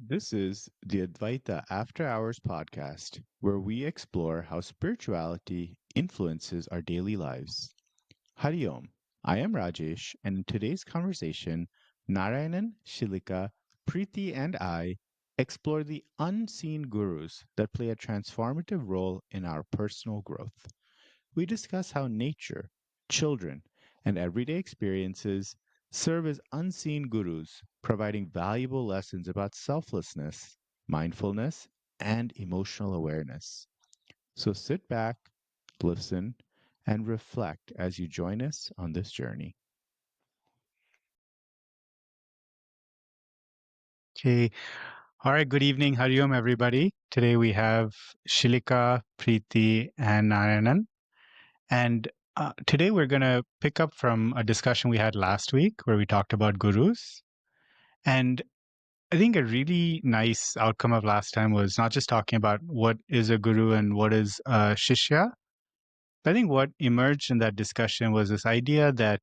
This is the Advaita After Hours podcast, where we explore how spirituality influences our daily lives. Hari Om. I am Rajesh, and in today's conversation, Narayanan, Shilika, Preeti, and I explore the unseen gurus that play a transformative role in our personal growth. We discuss how nature, children, and everyday experiences serve as unseen gurus, providing valuable lessons about selflessness, mindfulness, and emotional awareness. So sit back, listen, and reflect as you join us on this journey. Okay. All right. Good evening. Hariom, everybody. Today we have Shilika, Preeti, and Narayanan. And today we're going to pick up from a discussion we had last week where we talked about gurus. And I think a really nice outcome of last time was not just talking about what is a guru and what is a shishya. But I think what emerged in that discussion was this idea that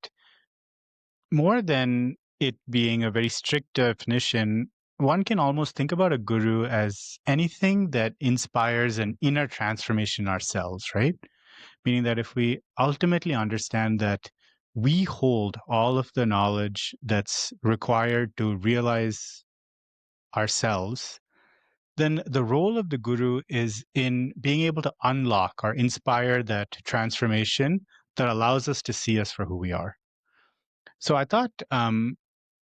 more than it being a very strict definition, one can almost think about a guru as anything that inspires an inner transformation ourselves, right? Meaning that if we ultimately understand that we hold all of the knowledge that's required to realize ourselves, then the role of the guru is in being able to unlock or inspire that transformation that allows us to see us for who we are. So I thought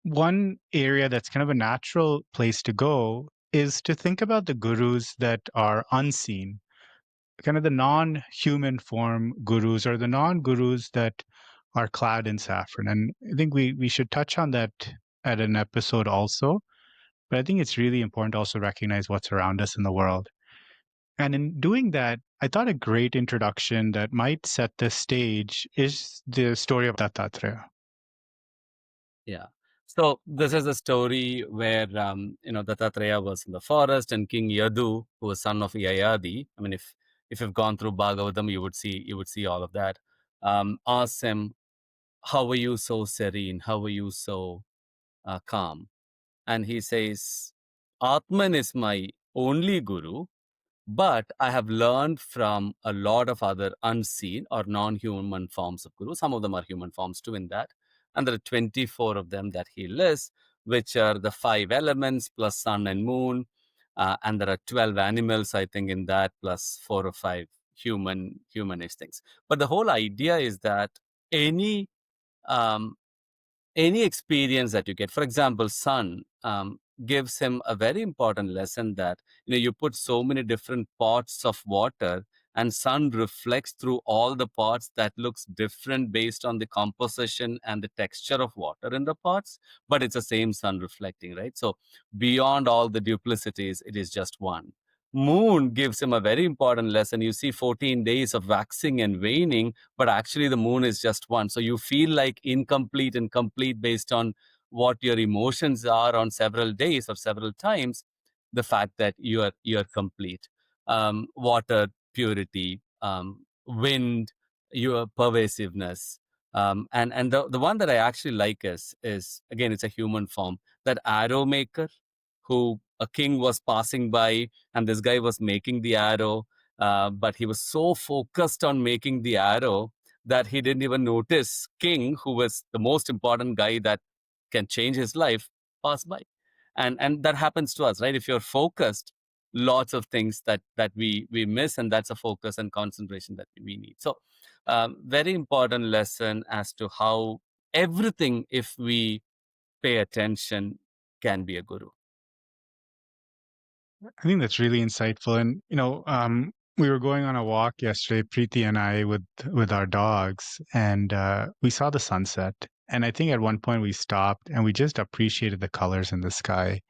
one area that's kind of a natural place to go is to think about the gurus that are unseen, kind of the non human form gurus or the non gurus that are clad in saffron. And I think we should touch on that at an episode also. But I think it's really important to also recognize what's around us in the world. And in doing that, I thought a great introduction that might set the stage is the story of Dattatreya. Yeah. So this is a story where Dattatreya was in the forest, and King Yadu, who was son of Yayadi. I mean, if you've gone through Bhagavatam, you would see all of that. Asks him, "How are you so serene? How are you so calm?" And he says, "Atman is my only guru, but I have learned from a lot of other unseen or non-human forms of gurus. Some of them are human forms too in that. And there are 24 of them that he lists, which are the 5 elements plus sun and moon. And there are 12 animals, I think, in that, plus 4 or 5 humanish things. But the whole idea is that any um, any experience that you get, for example, sun gives him a very important lesson that you put so many different pots of water, and sun reflects through all the pots that looks different based on the composition and the texture of water in the pots, but it's the same sun reflecting, right? So beyond all the duplicities, it is just one. Moon gives him a very important lesson. You see 14 days of waxing and waning, but actually the moon is just one. So you feel like incomplete and complete based on what your emotions are on several days or several times. The fact that you're complete. Water purity, wind, your pervasiveness. And the one that I actually like is again, it's a human form. That arrow maker, who a king was passing by, and this guy was making the arrow, but he was so focused on making the arrow that he didn't even notice King, who was the most important guy that can change his life, pass by. And that happens to us, right? If you're focused, lots of things that we miss, and that's a focus and concentration that we need. So very important lesson as to how everything, if we pay attention, can be a guru. I think that's really insightful. And we were going on a walk yesterday, Preeti and I, with our dogs, and we saw the sunset. And I think at one point we stopped and we just appreciated the colors in the sky.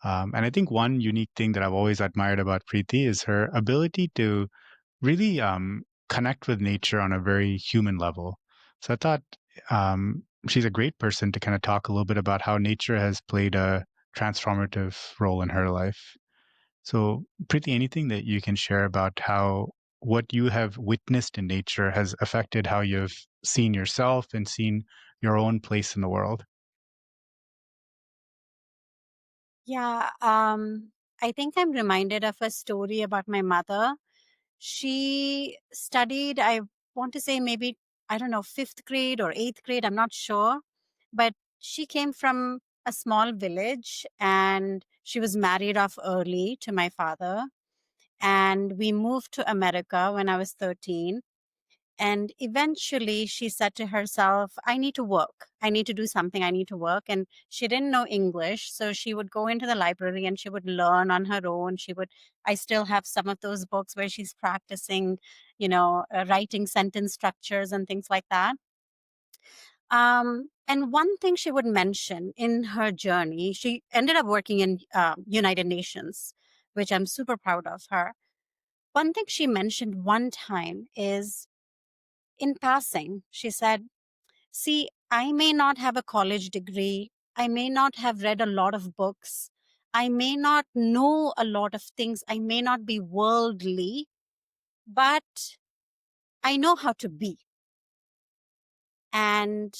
And I think one unique thing that I've always admired about Preeti is her ability to really connect with nature on a very human level. So I thought she's a great person to kind of talk a little bit about how nature has played a transformative role in her life. So, Preeti, anything that you can share about how what you have witnessed in nature has affected how you've seen yourself and seen your own place in the world? Yeah, I think I'm reminded of a story about my mother. She studied, I want to say maybe, I don't know, fifth grade or eighth grade, I'm not sure. But she came from a small village and she was married off early to my father. And we moved to America when I was 13. And eventually she said to herself, I need to work. I need to do something. I need to work. And she didn't know English. So she would go into the library and she would learn on her own. I still have some of those books where she's practicing, writing sentence structures and things like that. And one thing she would mention in her journey, she ended up working in United Nations, which I'm super proud of her. One thing she mentioned one time is, in passing, she said, see, I may not have a college degree. I may not have read a lot of books. I may not know a lot of things. I may not be worldly, but I know how to be. And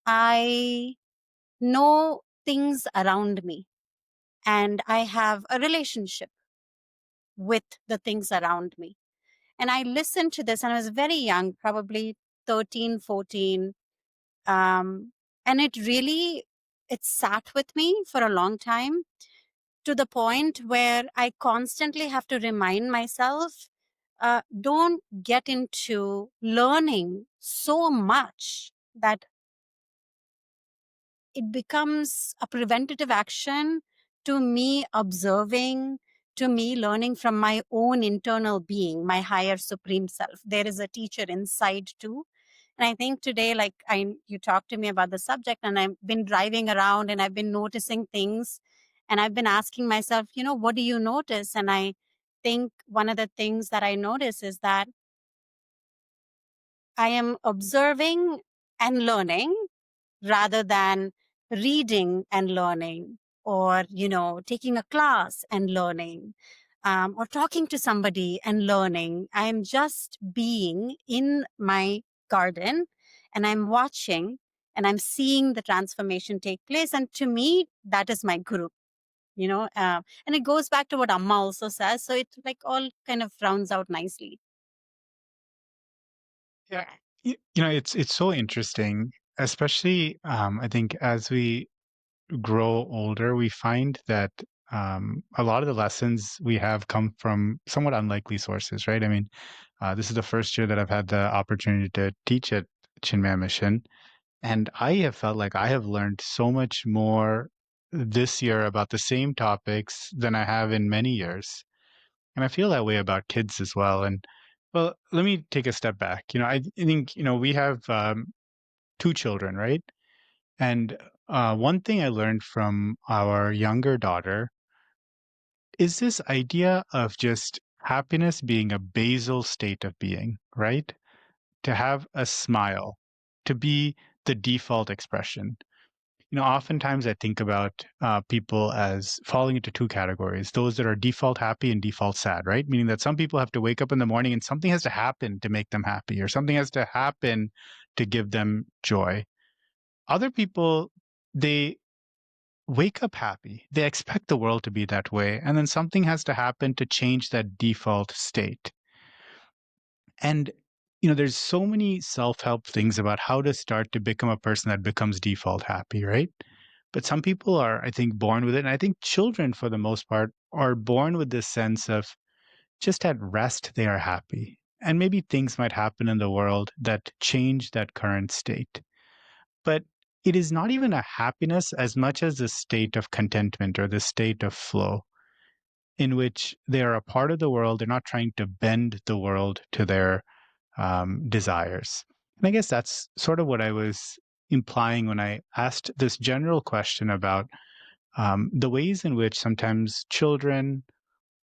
I know things around me. And I have a relationship with the things around me. And I listened to this and I was very young, probably 13, 14. And it sat with me for a long time, to the point where I constantly have to remind myself, don't get into learning so much that it becomes a preventative action to me observing, to me learning from my own internal being, my higher supreme self. There is a teacher inside too. And I think today, you talked to me about the subject, and I've been driving around and I've been noticing things, and I've been asking myself, what do you notice? And I think one of the things that I notice is that I am observing and learning rather than reading and learning, or taking a class and learning, or talking to somebody and learning. I'm just being in my garden, and I'm watching, and I'm seeing the transformation take place. And to me, that is my guru. And it goes back to what Amma also says, so it like all kind of rounds out nicely. Yeah. It's so interesting, especially I think as we grow older, we find that a lot of the lessons we have come from somewhat unlikely sources, right? I mean, this is the first year that I've had the opportunity to teach at Chinmaya Mission, and I have felt like I have learned so much more this year about the same topics than I have in many years. And I feel that way about kids as well. And well, let me take a step back. I think, we have two children, right? And one thing I learned from our younger daughter is this idea of just happiness being a basal state of being, right? To have a smile, to be the default expression. Oftentimes I think about people as falling into two categories: those that are default happy and default sad, right? Meaning that some people have to wake up in the morning and something has to happen to make them happy, or something has to happen to give them joy. Other people, they wake up happy. They expect the world to be that way. And then something has to happen to change that default state. And, there's so many self help things about how to start to become a person that becomes default happy, right? But some people are, I think, born with it. And I think children, for the most part, are born with this sense of just at rest, they are happy. And maybe things might happen in the world that change that current state. But it is not even a happiness as much as a state of contentment or the state of flow in which they are a part of the world. They're not trying to bend the world to their desires. And I guess that's sort of what I was implying when I asked this general question about the ways in which sometimes children,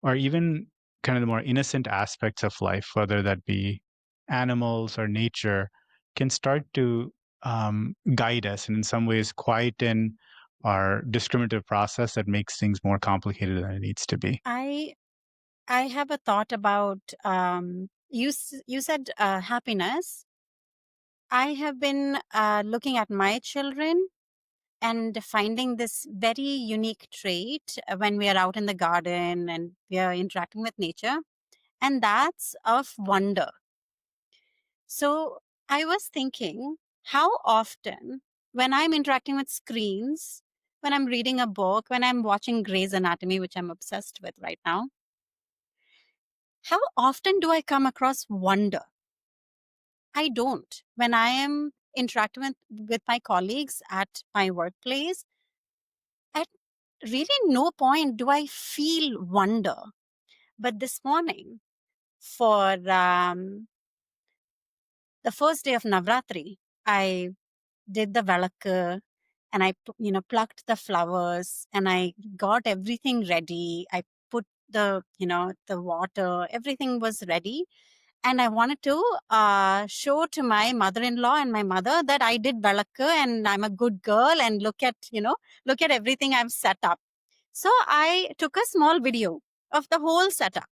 or even kind of the more innocent aspects of life, whether that be animals or nature, can start to guide us and in some ways quieten our discriminative process that makes things more complicated than it needs to be. I have a thought about, you said happiness. I have been looking at my children, and finding this very unique trait when we are out in the garden and we are interacting with nature, and that's of wonder. So I was thinking, how often, when I'm interacting with screens, when I'm reading a book, when I'm watching Grey's Anatomy, which I'm obsessed with right now, how often do I come across wonder? I don't. When I am interacting with my colleagues at my workplace, at really no point do I feel wonder. But this morning, for the first day of Navratri, I did the velakku and plucked the flowers and I got everything ready. I put the water, everything was ready. And I wanted to show to my mother-in-law and my mother that I did velakku and I'm a good girl and look at everything I've set up. So I took a small video of the whole setup.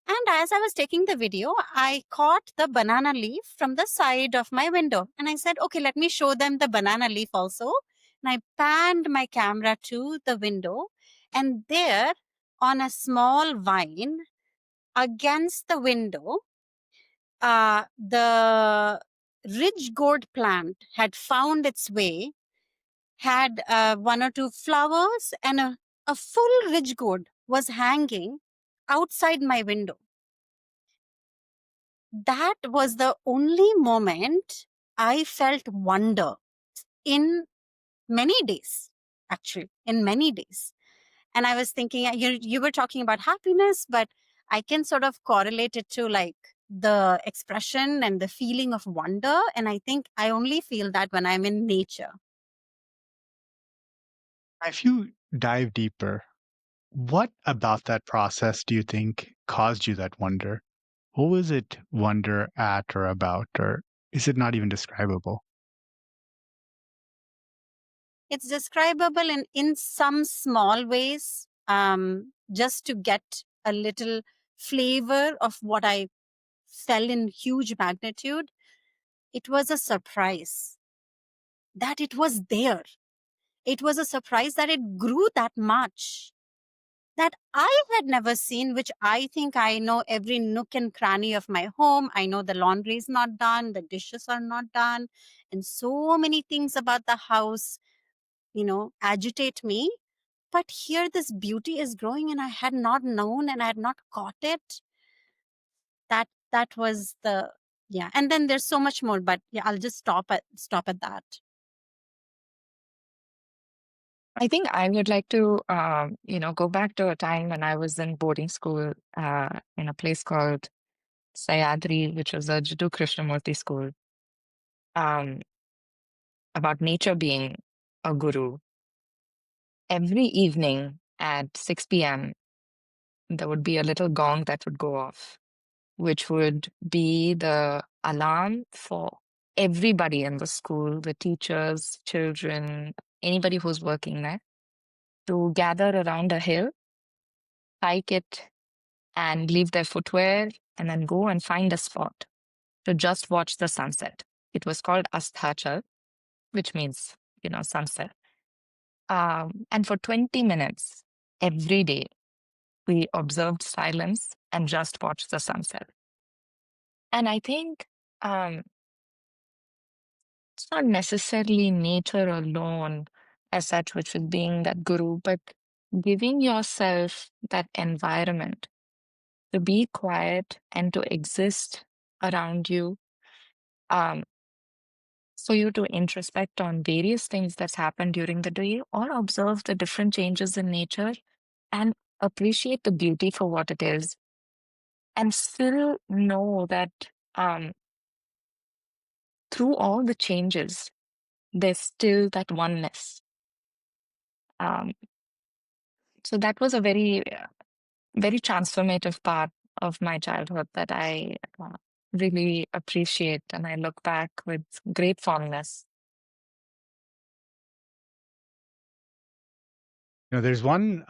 And as I was taking the video, I caught the banana leaf from the side of my window. And I said, okay, let me show them the banana leaf also. And I panned my camera to the window. And there, on a small vine against the window, the ridge gourd plant had found its way, had one or two flowers, and a full ridge gourd was hanging outside my window. That was the only moment I felt wonder in many days, actually, in many days. And I was thinking, you were talking about happiness, but I can sort of correlate it to like the expression and the feeling of wonder. And I think I only feel that when I'm in nature. If you dive deeper, what about that process do you think caused you that wonder? What was it wonder at or about, or is it not even describable? It's describable in some small ways, just to get a little flavor of what I felt in huge magnitude. It was a surprise that it was there. It was a surprise that it grew that much, that I had never seen, which I think I know every nook and cranny of my home. I know the laundry is not done, the dishes are not done, and so many things about the house, agitate me. But here this beauty is growing and I had not known and I had not caught it. That was the, yeah. And then there's so much more, but yeah, I'll just stop at that. I think I would like to, go back to a time when I was in boarding school in a place called Sayadri, which was a Jiddu Krishnamurti school, um, about nature being a guru. Every evening at 6 p.m., there would be a little gong that would go off, which would be the alarm for everybody in the school, the teachers, children, anybody who's working there, to gather around a hill, hike it, and leave their footwear, and then go and find a spot to just watch the sunset. It was called Asthachal, which means, sunset. And for 20 minutes every day, we observed silence and just watched the sunset. And I think um, it's not necessarily nature alone as such, which is being that guru, but giving yourself that environment to be quiet and to exist around you, um, for you to introspect on various things that's happened during the day or observe the different changes in nature and appreciate the beauty for what it is, and still know that um, through all the changes, there's still that oneness. Um, so that was a very transformative part of my childhood that I really appreciate, and I look back with great fondness. There's one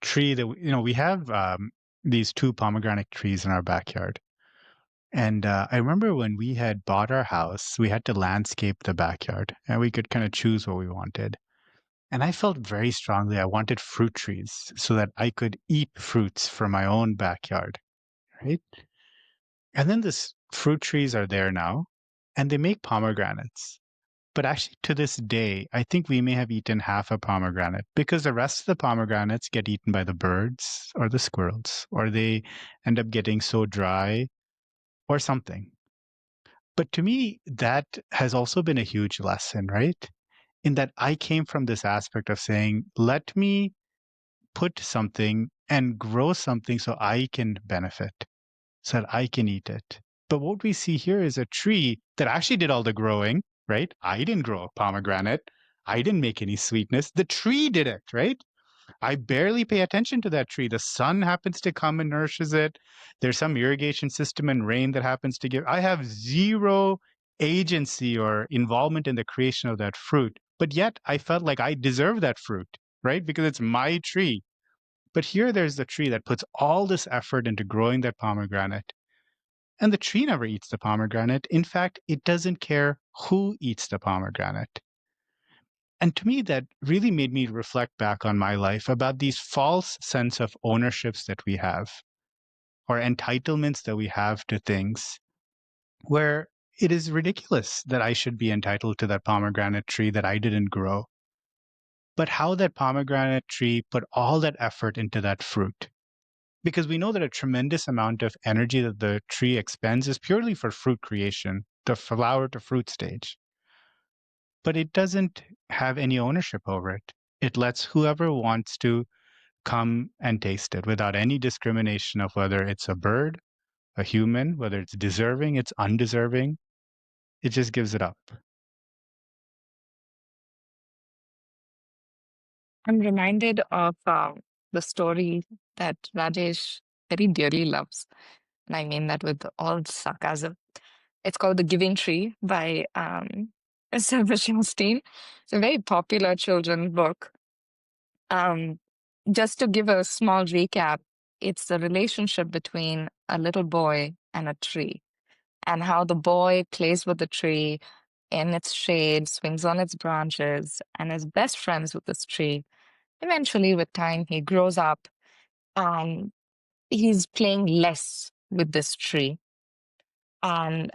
tree that we have these two pomegranate trees in our backyard. And I remember when we had bought our house, we had to landscape the backyard and we could kind of choose what we wanted. And I felt very strongly I wanted fruit trees so that I could eat fruits from my own backyard, right? And then this fruit trees are there now and they make pomegranates. But actually, to this day, I think we may have eaten half a pomegranate because the rest of the pomegranates get eaten by the birds or the squirrels, or they end up getting so dry or something. But to me, that has also been a huge lesson, right? In that I came from this aspect of saying, let me put something and grow something so I can benefit, so that I can eat it. But what we see here is a tree that actually did all the growing, right? I didn't grow a pomegranate. I didn't make any sweetness. The tree did it, right? I barely pay attention to that tree. The sun happens to come and nourishes it. There's some irrigation system and rain that happens to give. I have zero agency or involvement in the creation of that fruit. But yet I felt like I deserve that fruit, right? Because it's my tree. But here there's the tree that puts all this effort into growing that pomegranate. And the tree never eats the pomegranate. In fact, it doesn't care who eats the pomegranate. And to me, that really made me reflect back on my life about these false sense of ownerships that we have or entitlements that we have to things where it is ridiculous that I should be entitled to that pomegranate tree that I didn't grow. But how that pomegranate tree put all that effort into that fruit. Because we know that a tremendous amount of energy that the tree expends is purely for fruit creation, the flower to fruit stage. But it doesn't have any ownership over it. It lets whoever wants to come and taste it without any discrimination of whether it's a bird, a human, whether it's deserving, it's undeserving. It just gives it up. I'm reminded of the story that Rajesh very dearly loves. And I mean that with all sarcasm. It's called The Giving Tree by Sylvester Stein. It's a very popular children's book. Um, just to give a small recap, it's the relationship between a little boy and a tree, and how the boy plays with the tree in its shade, swings on its branches, and is best friends with this tree. Eventually, with time, he grows up and he's playing less with this tree. And,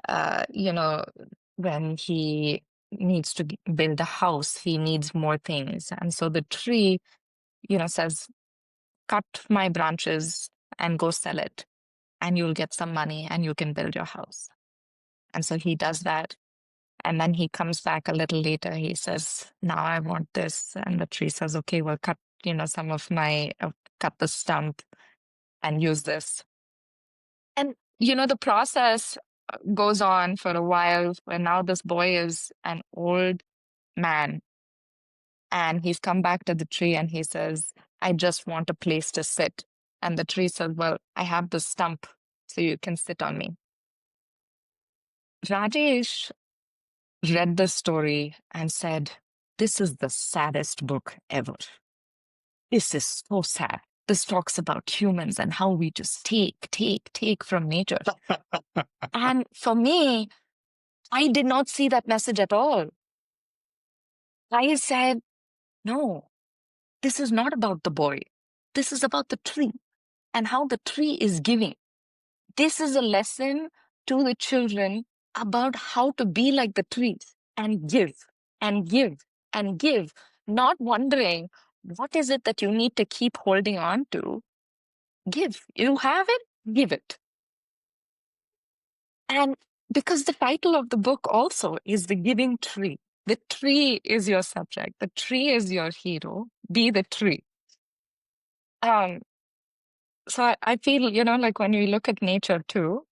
when he needs to build a house, he needs more things. And so the tree, says, cut my branches and go sell it, and you'll get some money and you can build your house. And so he does that. And then he comes back a little later. He says, now I want this. And the tree says, okay, well, cut, some of cut the stump and use this. And, the process goes on for a while where now this boy is an old man and he's come back to the tree and he says, I just want a place to sit. And the tree says, well, I have the stump so you can sit on me. Rajesh read the story and said, this is the saddest book ever. This is so sad. This talks about humans and how we just take from nature. And for me, I did not see that message at all. I said, no, this is not about the boy. This is about the tree and how the tree is giving. This is a lesson to the children about how to be like the trees and give and give and give, not wondering what is it that you need to keep holding on to. Give. You have it, give it. And because the title of the book also is The Giving Tree. The tree is your subject. The tree is your hero. Be the tree. Um, so I feel, like when we look at nature too,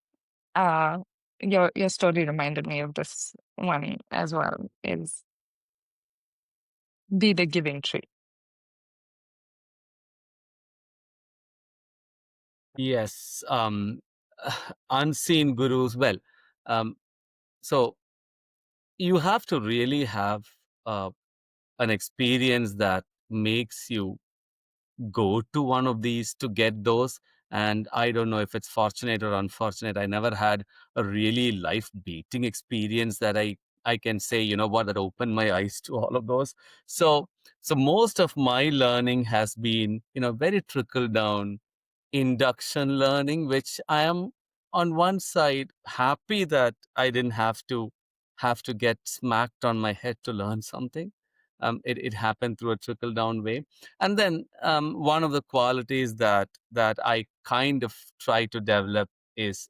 uh, your story reminded me of this one as well, is be the giving tree. Yes. Unseen gurus. Well, so you have to really have an experience that makes you go to one of these to get those. And I don't know if it's fortunate or unfortunate. I never had a really life beating experience that I can say, you know what, that opened my eyes to all of those. So most of my learning has been, very trickle down induction learning, which I am on one side happy that I didn't have to get smacked on my head to learn something. It happened through a trickle down way. And then one of the qualities that I kind of try to develop is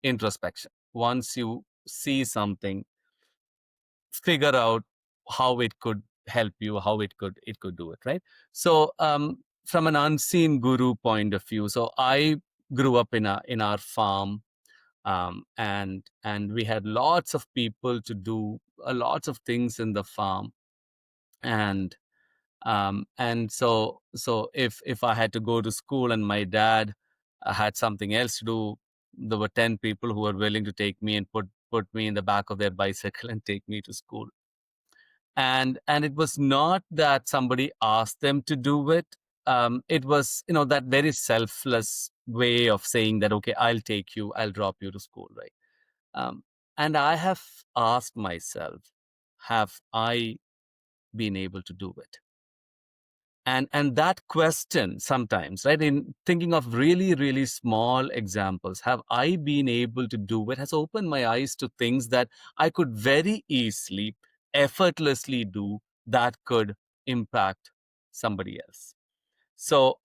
introspection. Once you see something, figure out how it could help you, how it could do it, right? So from an unseen guru point of view, so I grew up in our farm, and we had lots of people to do lots of things in the farm. And if I had to go to school and my dad had something else to do, there were 10 people who were willing to take me and put me in the back of their bicycle and take me to school. And it was not that somebody asked them to do it. It was, that very selfless way of saying that, okay, I'll take you, I'll drop you to school, right? um, and I have asked myself, have I been able to do it? And that question sometimes, right, in thinking of really, really small examples, have I been able to do it, has opened my eyes to things that I could very easily, effortlessly do that could impact somebody else. So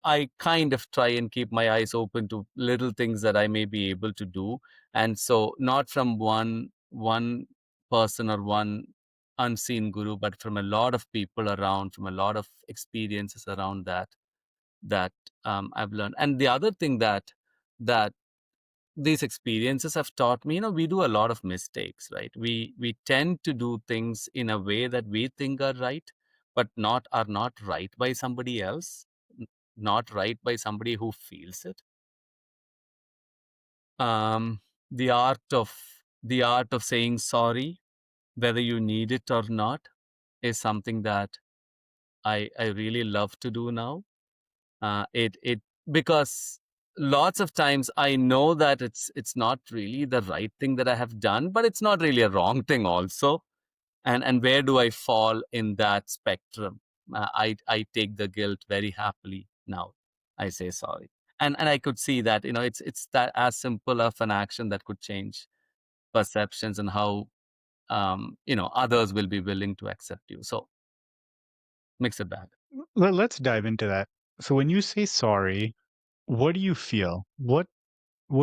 I kind of try and keep my eyes open to little things that I may be able to do. And so not from one person or one unseen guru, but from a lot of people around, from a lot of experiences around that I've learned. And the other thing that these experiences have taught me, we do a lot of mistakes, right? We tend to do things in a way that we think are right, but are not right by somebody else, not right by somebody who feels it. um the art of the art of saying sorry, whether you need it or not, is something that I really love to do now. It because lots of times I know that it's not really the right thing that I have done, but it's not really a wrong thing also. And where do I fall in that spectrum? I take the guilt very happily now. I say sorry, and I could see that, it's that as simple of an action that could change perceptions and how others will be willing to accept you. So mix it back. Let's dive into that. So when you say sorry, what do you feel? What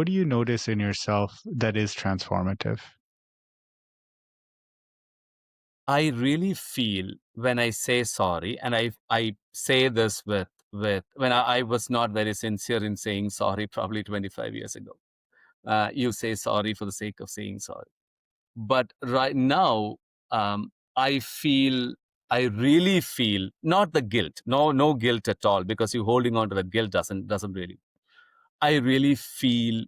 do you notice in yourself that is transformative? I really feel when I say sorry, and I say this with when I was not very sincere in saying sorry, probably 25 years ago. You say sorry for the sake of saying sorry, but right now, I feel I really feel not the guilt, no guilt at all, because you holding on to the guilt doesn't really. I really feel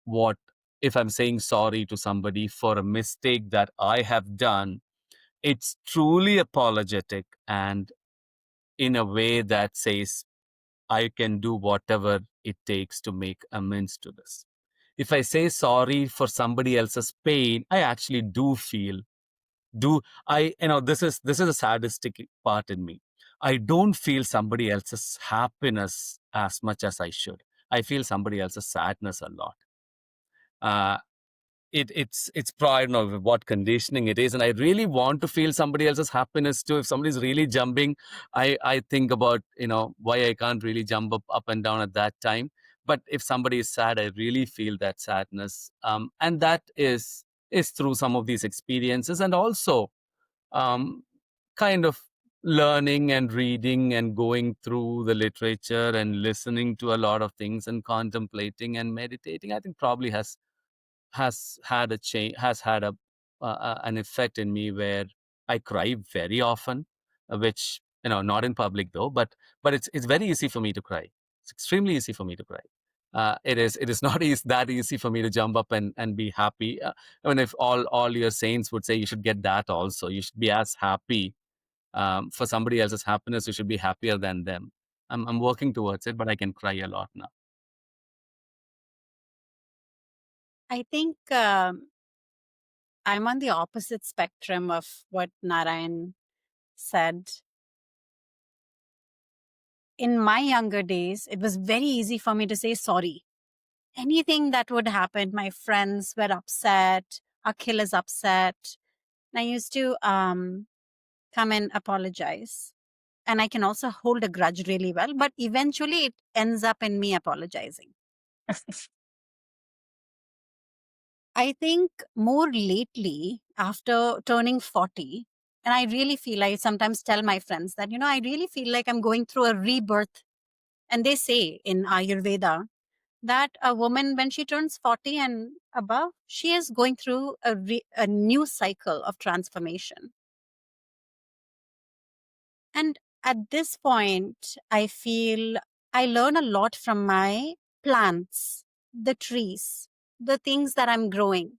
what if I'm saying sorry to somebody for a mistake that I have done. It's truly apologetic and in a way that says, I can do whatever it takes to make amends to this. If I say sorry for somebody else's pain, I actually do feel, do I, this is a sadistic part in me. I don't feel somebody else's happiness as much as I should. I feel somebody else's sadness a lot. Uh, it's probably, I don't know what conditioning it is, and I really want to feel somebody else's happiness too. If somebody's really jumping, I think about why I can't really jump up and down at that time. But if somebody is sad, I really feel that sadness, and that is through some of these experiences, and also um, kind of learning and reading and going through the literature and listening to a lot of things and contemplating and meditating. I think probably has had a change, has had an effect in me where I cry very often, which not in public though, but it's very easy for me to cry. It's extremely easy for me to cry. It is not that easy for me to jump up and be happy. I mean, if all your saints would say you should get that also, you should be as happy for somebody else's happiness. You should be happier than them. I'm working towards it, but I can cry a lot now. I think I'm on the opposite spectrum of what Narayan said. In my younger days, it was very easy for me to say sorry. Anything that would happen, my friends were upset, Akhil is upset. And I used to come and apologize. And I can also hold a grudge really well, but eventually it ends up in me apologizing. I think more lately, after turning 40, and I really feel, I sometimes tell my friends that, I really feel like I'm going through a rebirth. And they say in Ayurveda that a woman, when she turns 40 and above, she is going through a new cycle of transformation. And at this point, I feel I learn a lot from my plants, the trees, the things that I'm growing.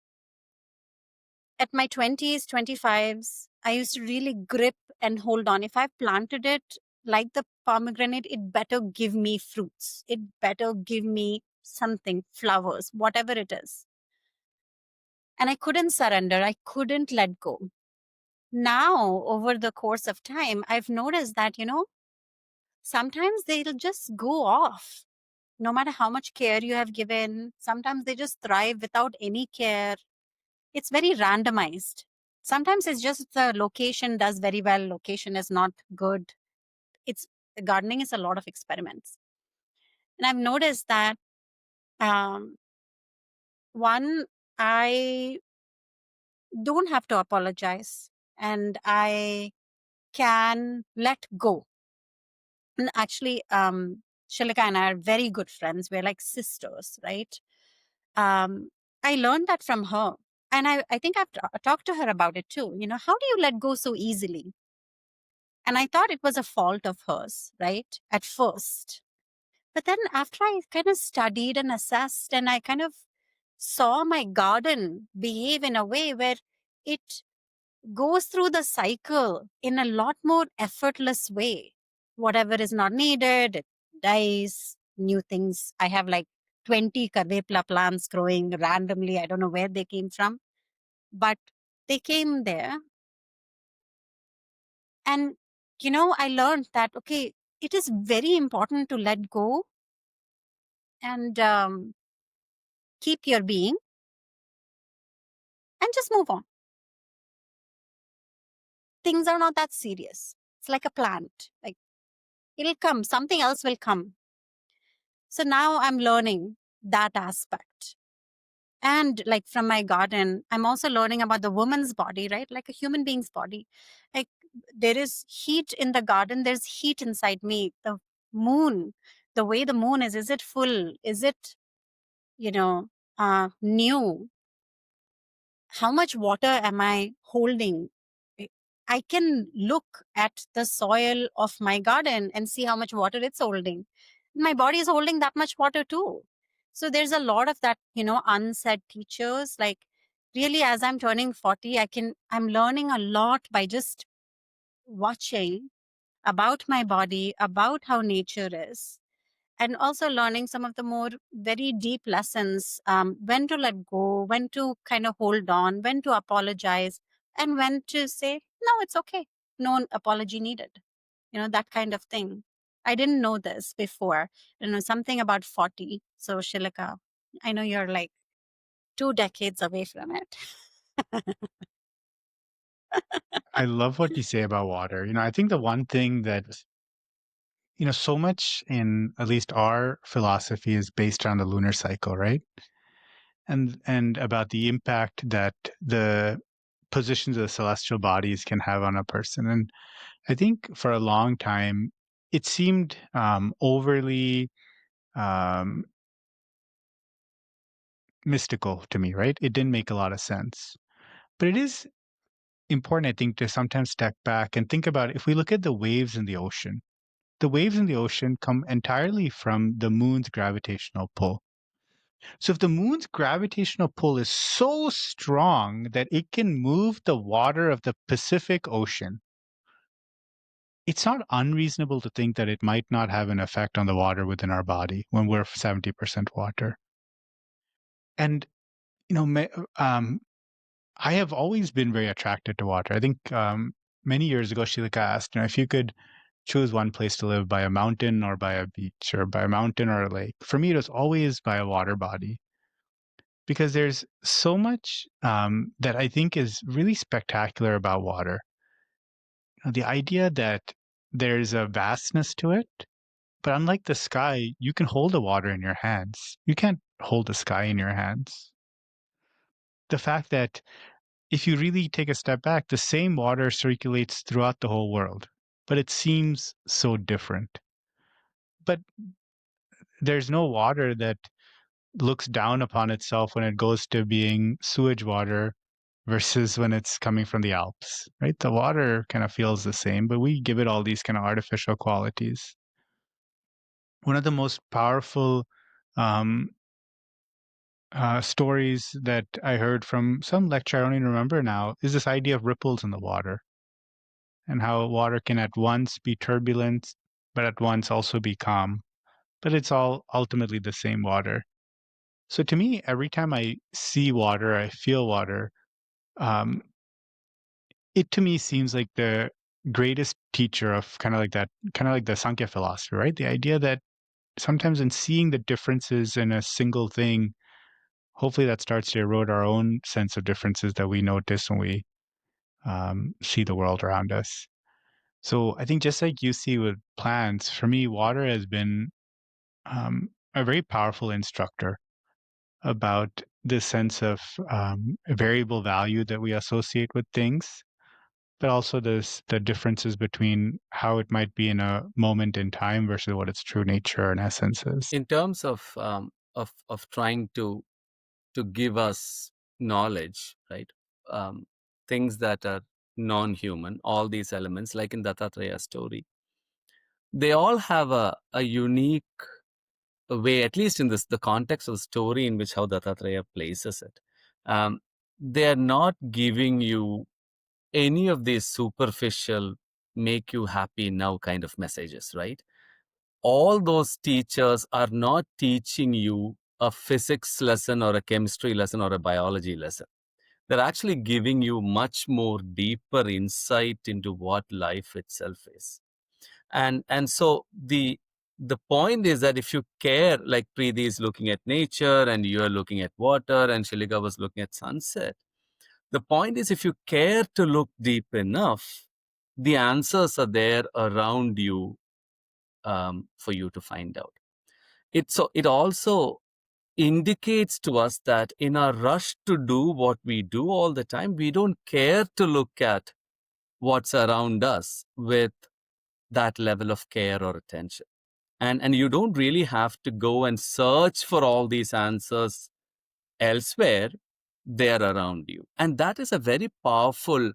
At my 20s, 25s, I used to really grip and hold on. If I planted it like the pomegranate, it better give me fruits. It better give me something, flowers, whatever it is. And I couldn't surrender. I couldn't let go. Now, over the course of time, I've noticed that, sometimes they'll just go off. No matter how much care you have given, sometimes they just thrive without any care. It's very randomized. Sometimes it's just the location does very well, location is not good. It's gardening is a lot of experiments. And I've noticed that um, one, I don't have to apologize and I can let go. And actually, Shalika and I are very good friends. We're like sisters, right? I learned that from her. And I think I've talked to her about it too. How do you let go so easily? And I thought it was a fault of hers, right? At first. But then after I kind of studied and assessed and I kind of saw my garden behave in a way where it goes through the cycle in a lot more effortless way. Whatever is not needed, it dies, new things. I have like 20 Karvepla plants growing randomly. I don't know where they came from, but they came there. And, I learned that, okay, it is very important to let go and keep your being and just move on. Things are not that serious. It's like a plant. Like it'll come, something else will come. So now I'm learning that aspect. And like from my garden, I'm also learning about the woman's body, right? Like a human being's body. Like there is heat in the garden, there's heat inside me. The moon, the way the moon is it full? Is it, new? How much water am I holding? I can look at the soil of my garden and see how much water it's holding. My body is holding that much water too. So there's a lot of that, unsaid teachers. Like really, as I'm turning 40, I'm learning a lot by just watching about my body, about how nature is, and also learning some of the more very deep lessons, when to let go, when to kind of hold on, when to apologize, and when to say, no, it's okay. No apology needed. That kind of thing. I didn't know this before. Something about 40. So Shilaka, I know you're like 2 decades away from it. I love what you say about water. I think the one thing that, so much in at least our philosophy is based around the lunar cycle, right? And about the impact that the positions of the celestial bodies can have on a person. And I think for a long time, it seemed overly um, mystical to me, right? It didn't make a lot of sense. But it is important, I think, to sometimes step back and think about if we look at the waves in the waves in the ocean come entirely from the moon's gravitational pull. So if the moon's gravitational pull is so strong that it can move the water of the Pacific Ocean, it's not unreasonable to think that it might not have an effect on the water within our body when we're 70% water. And, you know, I have always been very attracted to water. I think many years ago, Shilika asked, if you could choose one place to live, by a mountain or by a beach, or by a mountain or a lake. For me, it was always by a water body, because there's so much that I think is really spectacular about water. The idea that there's a vastness to it, but unlike the sky, you can hold the water in your hands. You can't hold the sky in your hands. The fact that if you really take a step back, the same water circulates throughout the whole world, but it seems so different. But there's no water that looks down upon itself when it goes to being sewage water versus when it's coming from the Alps, right? The water kind of feels the same, but we give it all these kind of artificial qualities. One of the most powerful um, stories that I heard from some lecture, I don't even remember now, is this idea of ripples in the water, and how water can at once be turbulent, but at once also be calm. But it's all ultimately the same water. So to me, every time I see water, I feel water, um, it to me seems like the greatest teacher of kind of like the Sankhya philosophy, right? The idea that sometimes in seeing the differences in a single thing, hopefully that starts to erode our own sense of differences that we notice when we see the world around us. So I think just like you see with plants, for me, water has been a very powerful instructor about this sense of variable value that we associate with things, but also the differences between how it might be in a moment in time versus what its true nature and essence is. In terms of trying to give us knowledge, right? Um, Things that are non-human, all these elements, like in Dattatreya's story, they all have a unique way, at least in the context of the story in which how Dattatreya places it. Um, they are not giving you any of these superficial, make you happy now kind of messages, right? All those teachers are not teaching you a physics lesson or a chemistry lesson or a biology lesson. They're actually giving you much more deeper insight into what life itself is. And so the point is that if you care, like Preeti is looking at nature and you are looking at water and Shilika was looking at sunset, the point is, if you care to look deep enough, the answers are there around you for you to find out. It also indicates to us that in our rush to do what we do all the time, we don't care to look at what's around us with that level of care or attention. And you don't really have to go and search for all these answers elsewhere. They're around you. And that is a very powerful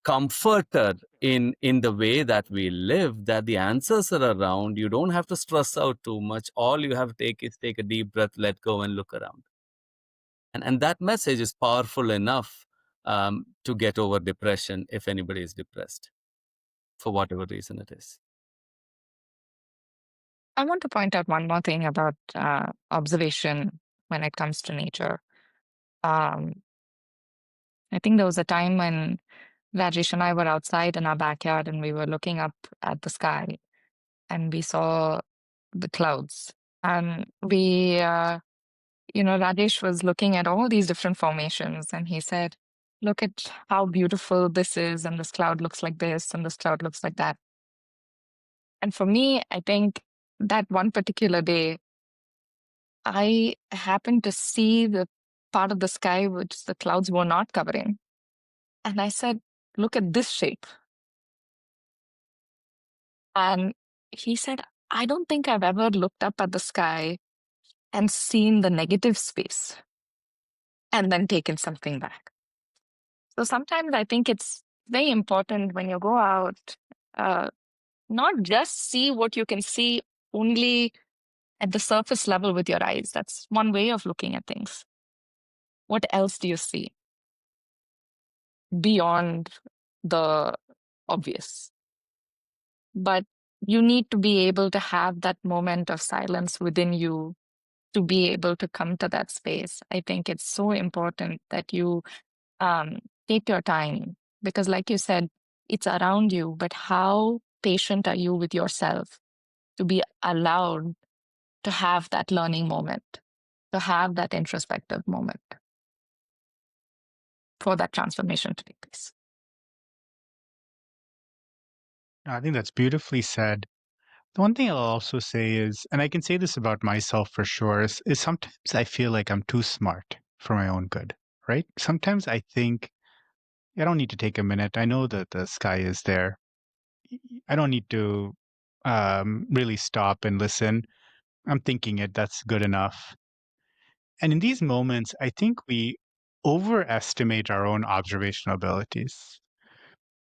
comforter in the way that we live, that the answers are around. You don't have to stress out too much. All you have to take is take a deep breath, let go, and look around. And that message is powerful enough to get over depression if anybody is depressed, for whatever reason it is. I want to point out one more thing about observation when it comes to nature. Um, I think there was a time when Rajesh and I were outside in our backyard and we were looking up at the sky and we saw the clouds. And Rajesh was looking at all these different formations and he said, look at how beautiful this is, and this cloud looks like this, and this cloud looks like that. And for me, I think that one particular day, I happened to see the part of the sky which the clouds were not covering. And I said, look at this shape. And he said, I don't think I've ever looked up at the sky and seen the negative space and then taken something back. So sometimes I think it's very important when you go out, uh, not just see what you can see only at the surface level with your eyes. That's one way of looking at things. What else do you see beyond the obvious? but you need to be able to have that moment of silence within you to be able to come to that space. I think it's so important that you take your time because, like you said, it's around you, but how patient are you with yourself to be allowed to have that learning moment, to have that introspective moment for that transformation to take place? I think that's beautifully said. The one thing I'll also say is, and I can say this about myself for sure, is sometimes I feel like I'm too smart for my own good, right? Sometimes I think I don't need to take a minute. I know that the sky is there. I don't need to really stop and listen. I'm thinking it. That's good enough. And in these moments, I think we overestimate our own observational abilities.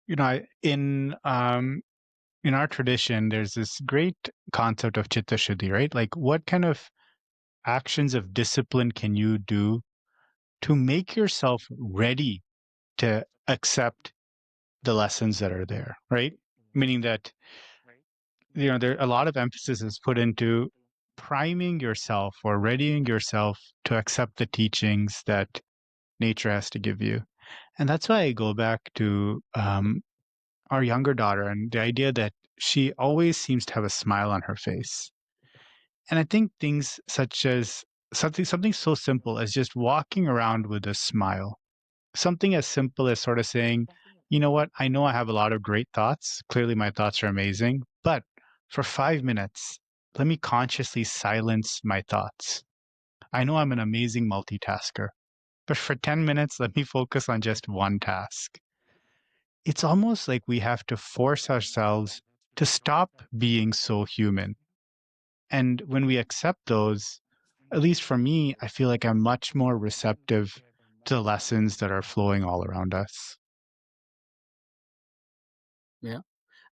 You know, in our tradition, there's this great concept of chitta shuddhi, right? Like, what kind of actions of discipline can you do to make yourself ready to accept the lessons that are there, right? Meaning that, there a lot of emphasis is put into priming yourself or readying yourself to accept the teachings that nature has to give you. And that's why I go back to our younger daughter and the idea that she always seems to have a smile on her face. And I think things such as something so simple as just walking around with a smile, something as simple as sort of saying, you know what, I know I have a lot of great thoughts. Clearly, my thoughts are amazing, but for 5 minutes, let me consciously silence my thoughts. I know I'm an amazing multitasker, but for 10 minutes, let me focus on just one task. It's almost like we have to force ourselves to stop being so human. And when we accept those, at least for me, I feel like I'm much more receptive to the lessons that are flowing all around us. Yeah.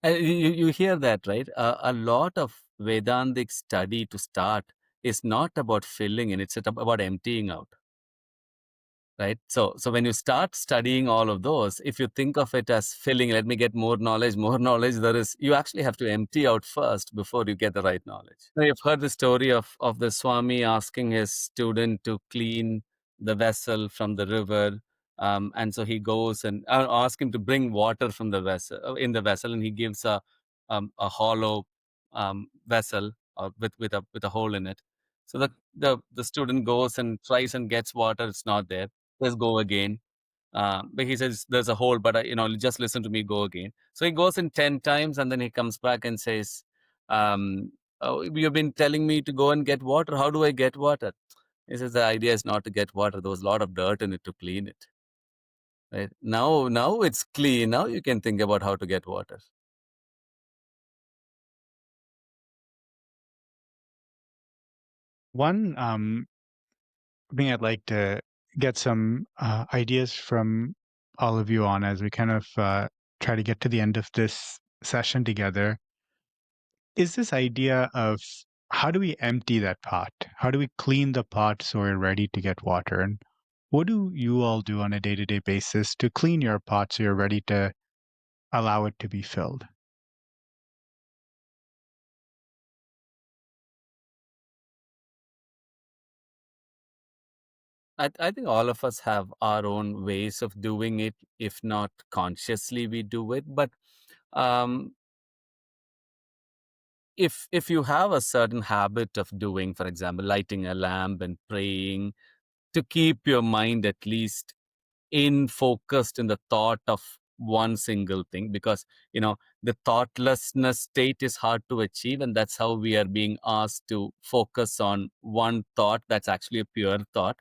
You hear that, right? A lot of Vedantic study to start is not about filling in, it's about emptying out. Right. So when you start studying all of those, if you think of it as filling, let me get more knowledge, you actually have to empty out first before you get the right knowledge. Now, you've heard the story of the Swami asking his student to clean the vessel from the river. And so he goes and ask him to bring water from the vessel in the vessel, and he gives a hollow vessel with a hole in it. So the student goes and tries and gets water. It's not there. Let's go again. But he says there's a hole, but just listen to me, go again. So he goes in 10 times, and then he comes back and says, oh, you've been telling me to go and get water. How do I get water? He says the idea is not to get water. There was a lot of dirt in it to clean it. Right now it's clean. Now you can think about how to get water. One thing I'd like to get some ideas from all of you on as we kind of try to get to the end of this session together is this idea of how do we empty that pot? How do we clean the pot so we're ready to get water? And what do you all do on a day-to-day basis to clean your pot so you're ready to allow it to be filled? I think all of us have our own ways of doing it. If not consciously, we do it. But um, if you have a certain habit of doing, for example, lighting a lamp and praying to keep your mind at least in focused in the thought of one single thing, because the thoughtlessness state is hard to achieve, and that's how we are being asked to focus on one thought that's actually a pure thought.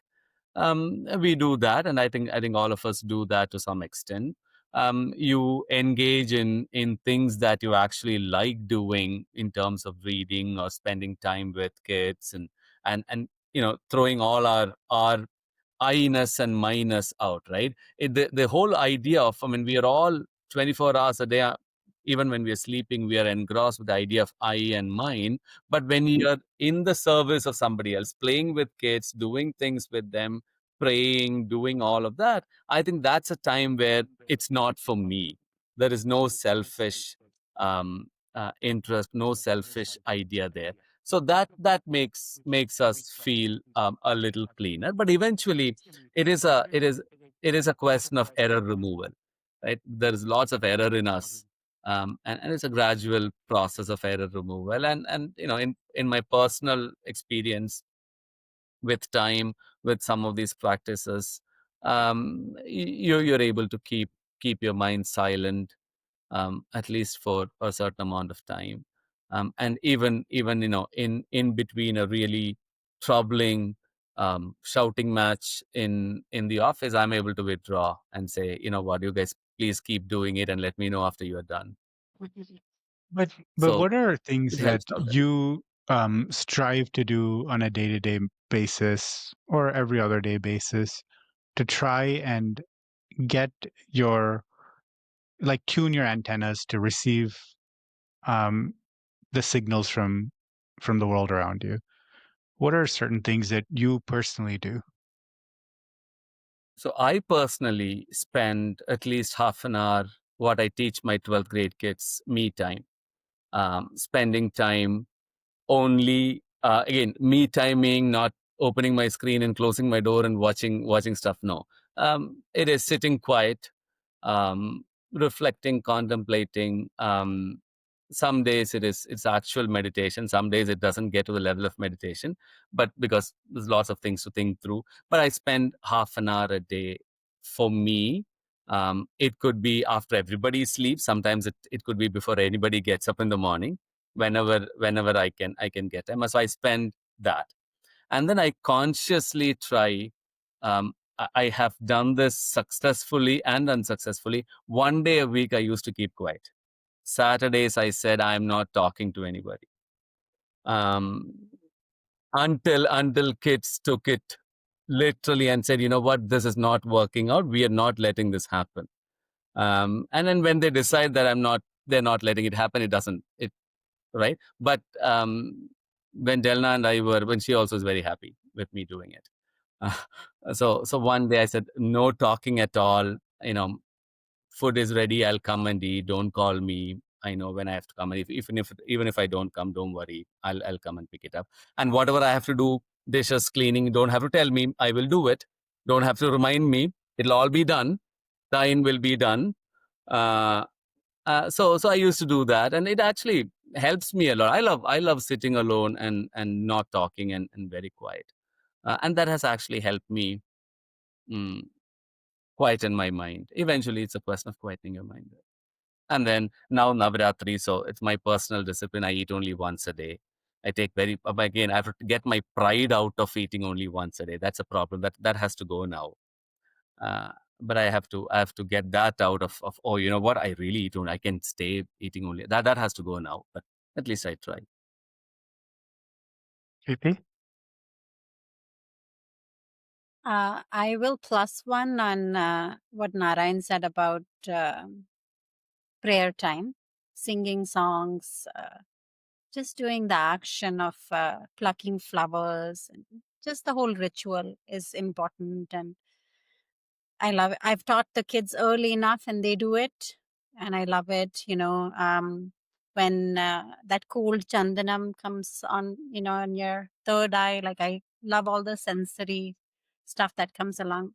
We do that, and I think all of us do that to some extent. You engage in things that you actually like doing in terms of reading or spending time with kids, and throwing all our I-ness and minus out, right? The whole idea of, I mean, we are all 24 hours a day, even when we are sleeping, we are engrossed with the idea of I and mine. But when you are in the service of somebody else, playing with kids, doing things with them, praying, doing all of that, I think that's a time where it's not for me. There is no selfish um, interest, no selfish idea there. So that makes us feel a little cleaner. But eventually, it is a it is it is a question of error removal, right? There is lots of error in us, and it's a gradual process of error removal. And in my personal experience, with time, with some of these practices, you're able to keep your mind silent, at least for a certain amount of time. And even in between a really troubling shouting match in the office, I'm able to withdraw and say, you know what, you guys please keep doing it and let me know after you're done. But So what are it things that helps out there. you strive to do on a day-to-day basis or every other day basis to try and get your tune your antennas to receive um, the signals from the world around you? What are certain things that you personally do? So I personally spend at least half an hour, what I teach my 12th grade kids, me time, spending time only, again, me timing, not opening my screen and closing my door and watching stuff. No, it is sitting quiet, um, reflecting, contemplating. Some days it's actual meditation. Some days it doesn't get to the level of meditation, but because there's lots of things to think through. But I spend half an hour a day for me. It could be after everybody sleeps. Sometimes it could be before anybody gets up in the morning, whenever I can get them. So I spend that, and then I consciously try. I have done this successfully and unsuccessfully. One day a week I used to keep quiet. Saturdays I said I'm not talking to anybody. Um, until kids took it literally and said, you know what, this is not working out. We are not letting this happen. And then when they decide that they're not letting it happen, it doesn't. It right. But when Delna and I were, when she also is very happy with me doing it. So one day I said, no talking at all. Food is ready. I'll come and eat. Don't call me. I know when I have to come. And even if I don't come, don't worry. I'll come and pick it up. And whatever I have to do, dishes, cleaning, don't have to tell me. I will do it. Don't have to remind me. It'll all be done. Time will be done. Uh, so I used to do that, and it actually helps me a lot. I love sitting alone and not talking and very quiet, and that has actually helped me mm, quieten my mind. Eventually, it's a question of quietening your mind. And then now Navratri, so it's my personal discipline. I eat only once a day. I take again, I have to get my pride out of eating only once a day. That's a problem. That has to go now. Uh, but I have to get that out of, oh, you know what, I really eat only. I can stay eating only. That has to go now. But at least I try. KP? I will plus one on what Narayan said about prayer time, singing songs, just doing the action of plucking flowers, and just the whole ritual is important. And I love it. I've taught the kids early enough and they do it. And I love it, when that cold chandanam comes on, on your third eye. Like, I love all the sensory stuff that comes along.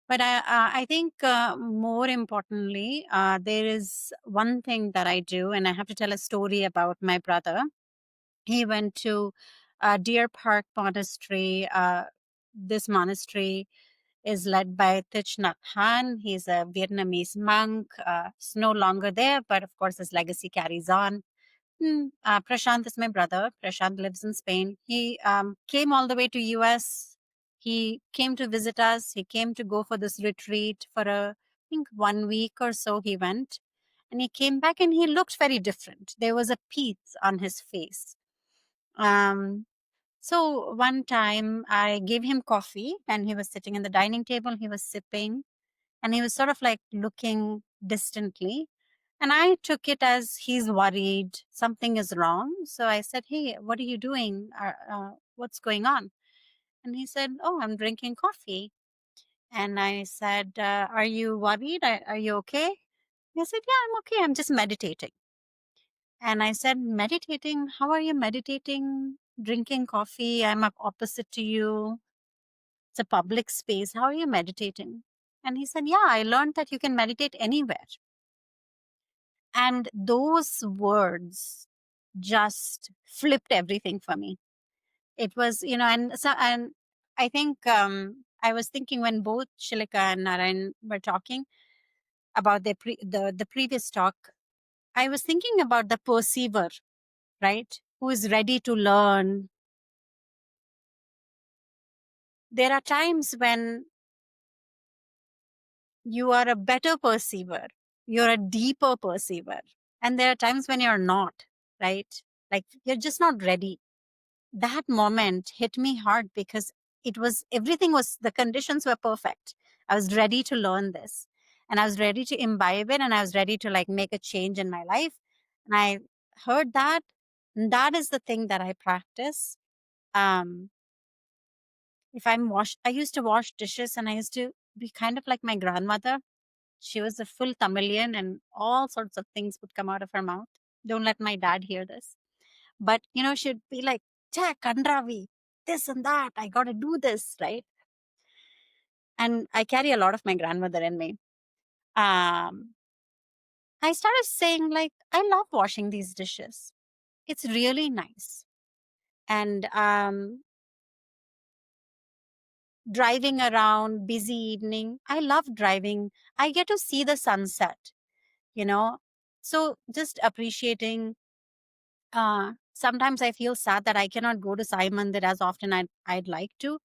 But I think more importantly, there is one thing that I do, and I have to tell a story about my brother. He went to Deer Park Monastery. This monastery is led by Thich Nhat Hanh. He's a Vietnamese monk. He's no longer there, but of course his legacy carries on. Prashant is my brother. Prashant lives in Spain. He came all the way to US. He came to visit us. He came to go for this retreat for I think 1 week or so he went. And he came back and he looked very different. There was a peace on his face. So one time I gave him coffee and he was sitting in the dining table. He was sipping and he was sort of like looking distantly. And I took it as he's worried, something is wrong. So I said, hey, what are you doing? What's going on? And he said, oh, I'm drinking coffee. And I said, are you worried? Are you okay? He said, yeah, I'm okay. I'm just meditating. And I said, meditating? How are you meditating? Drinking coffee? I'm up opposite to you. It's a public space. How are you meditating? And he said, yeah, I learned that you can meditate anywhere. And those words just flipped everything for me. It was, and I think I was thinking when both Shilika and Narayan were talking about the previous talk, I was thinking about the perceiver, right? Who is ready to learn. There are times when you are a better perceiver, you're a deeper perceiver. And there are times when you're not, right? Like you're just not ready. That moment hit me hard because the conditions were perfect. I was ready to learn this and I was ready to imbibe it and I was ready to like make a change in my life. And I heard that. And that is the thing that I practice. Um, if I used to wash dishes and I used to be kind of like my grandmother. She was a full Tamilian and all sorts of things would come out of her mouth. Don't let my dad hear this. But, she'd be like, Che, Kandravi, this and that. I got to do this, right? And I carry a lot of my grandmother in me. Um, I started saying, like, I love washing these dishes. It's really nice. And driving around, busy evening. I love driving. I get to see the sunset, you know. So just appreciating. Sometimes I feel sad that I cannot go to Sai Mandir as often I'd like to,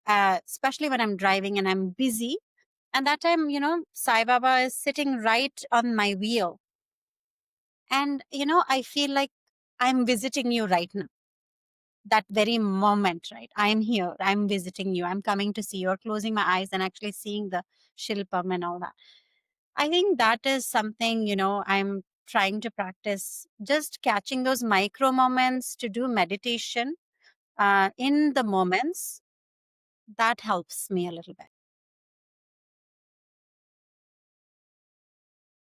especially when I'm driving and I'm busy. And that time, Sai Baba is sitting right on my wheel. And, I feel like I'm visiting you right now. That very moment, right? I'm here. I'm visiting you. I'm coming to see you, or closing my eyes and actually seeing the Shilpam and all that. I think that is something, I'm trying to practice, just catching those micro moments to do meditation in the moments. That helps me a little bit.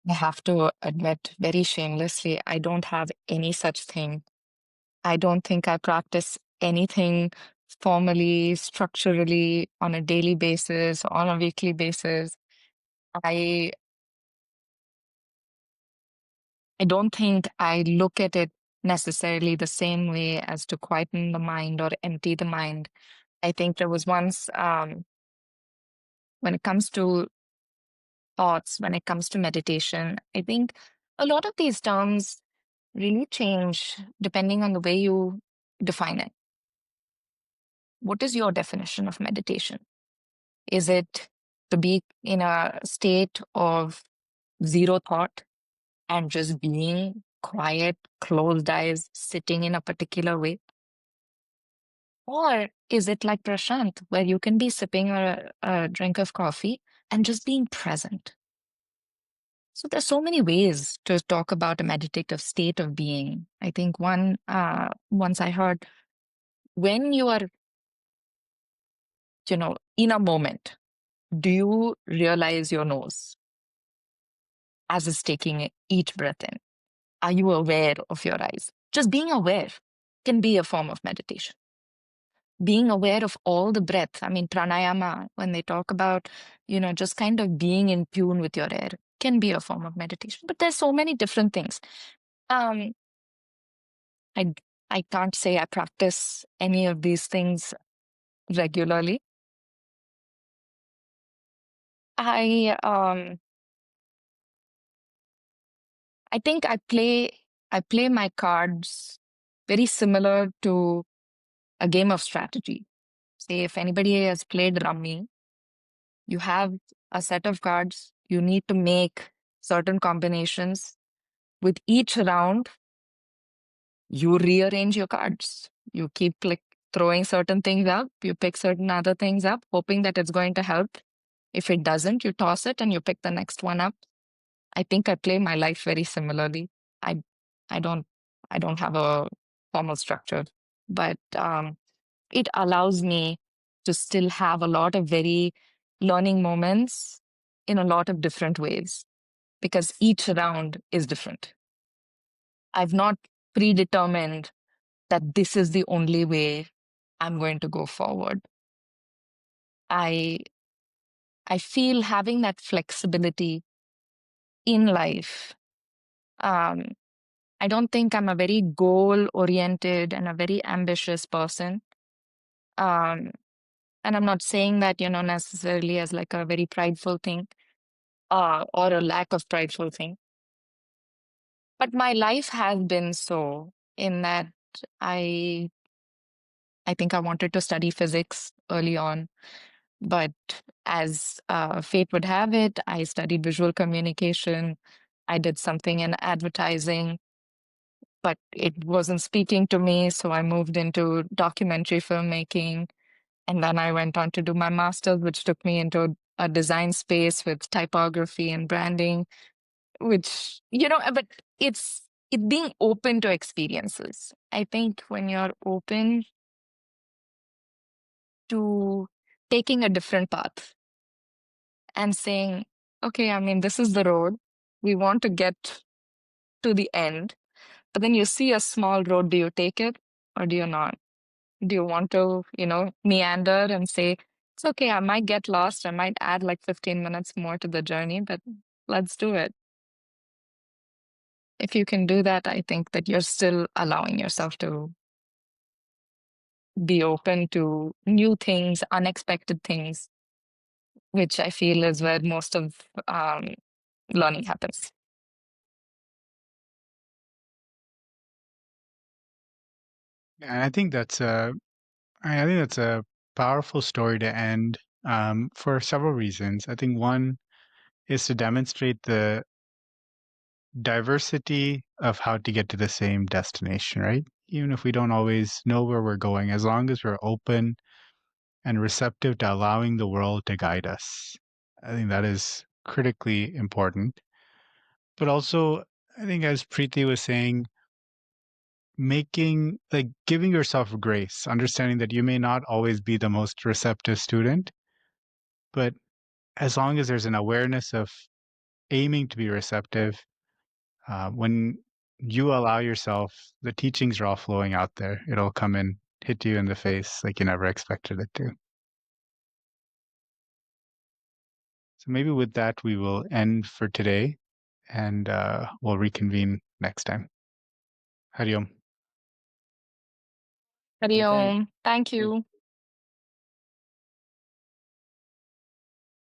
I have to admit very shamelessly, I don't have any such thing. I don't think I practice anything formally, structurally, on a daily basis, on a weekly basis. I I don't think I look at it necessarily the same way as to quieten the mind or empty the mind. I think there was once, when it comes to thoughts, when it comes to meditation, I think a lot of these terms really change depending on the way you define it. What is your definition of meditation? Is it to be in a state of zero thought and just being quiet, closed eyes, sitting in a particular way? Or is it like Prashant, where you can be sipping a drink of coffee and just being present? So there's so many ways to talk about a meditative state of being. I think once I heard, when you are, in a moment, do you realize your nose as it's taking each breath in? Are you aware of your eyes? Just being aware can be a form of meditation. Being aware of all the breath. I mean, pranayama, when they talk about, just kind of being in tune with your air, can be a form of meditation. But there's so many different things. Um, I I can't say I practice any of these things regularly. I think I play my cards very similar to a game of strategy. Say if anybody has played Rummy, you have a set of cards, you need to make certain combinations. With each round, you rearrange your cards. You keep like throwing certain things up, you pick certain other things up, hoping that it's going to help. If it doesn't, you toss it and you pick the next one up. I think I play my life very similarly. I I don't I don't have a formal structure, but it allows me to still have a lot of very learning moments in a lot of different ways because each round is different. I've not predetermined that this is the only way I'm going to go forward. I feel having that flexibility in life. I don't think I'm a very goal-oriented and a very ambitious person. And I'm not saying that, necessarily as like a very prideful thing, or a lack of prideful thing. But my life has been so in that I think I wanted to study physics early on, but as fate would have it, I studied visual communication. I did something in advertising, but it wasn't speaking to me, so I moved into documentary filmmaking. And then I went on to do my master's, which took me into a design space with typography and branding, which, but it being open to experiences. I think when you're open to taking a different path and saying, okay, I mean, this is the road. We want to get to the end. But then you see a small road. Do you take it or do you not? Do you want to, meander and say, it's okay, I might get lost. I might add like 15 minutes more to the journey, but let's do it. If you can do that, I think that you're still allowing yourself to be open to new things, unexpected things, which I feel is where most of learning happens. And I think that's a powerful story to end, for several reasons. I think one is to demonstrate the diversity of how to get to the same destination, right? Even if we don't always know where we're going, as long as we're open and receptive to allowing the world to guide us. I think that is critically important. But also, I think as Preeti was saying, giving yourself grace, understanding that you may not always be the most receptive student, but as long as there's an awareness of aiming to be receptive, when you allow yourself, the teachings are all flowing out there. It'll come and hit you in the face like you never expected it to. So maybe with that, we will end for today, and we'll reconvene next time. Hariom. Hari Okay. Om. Thank you.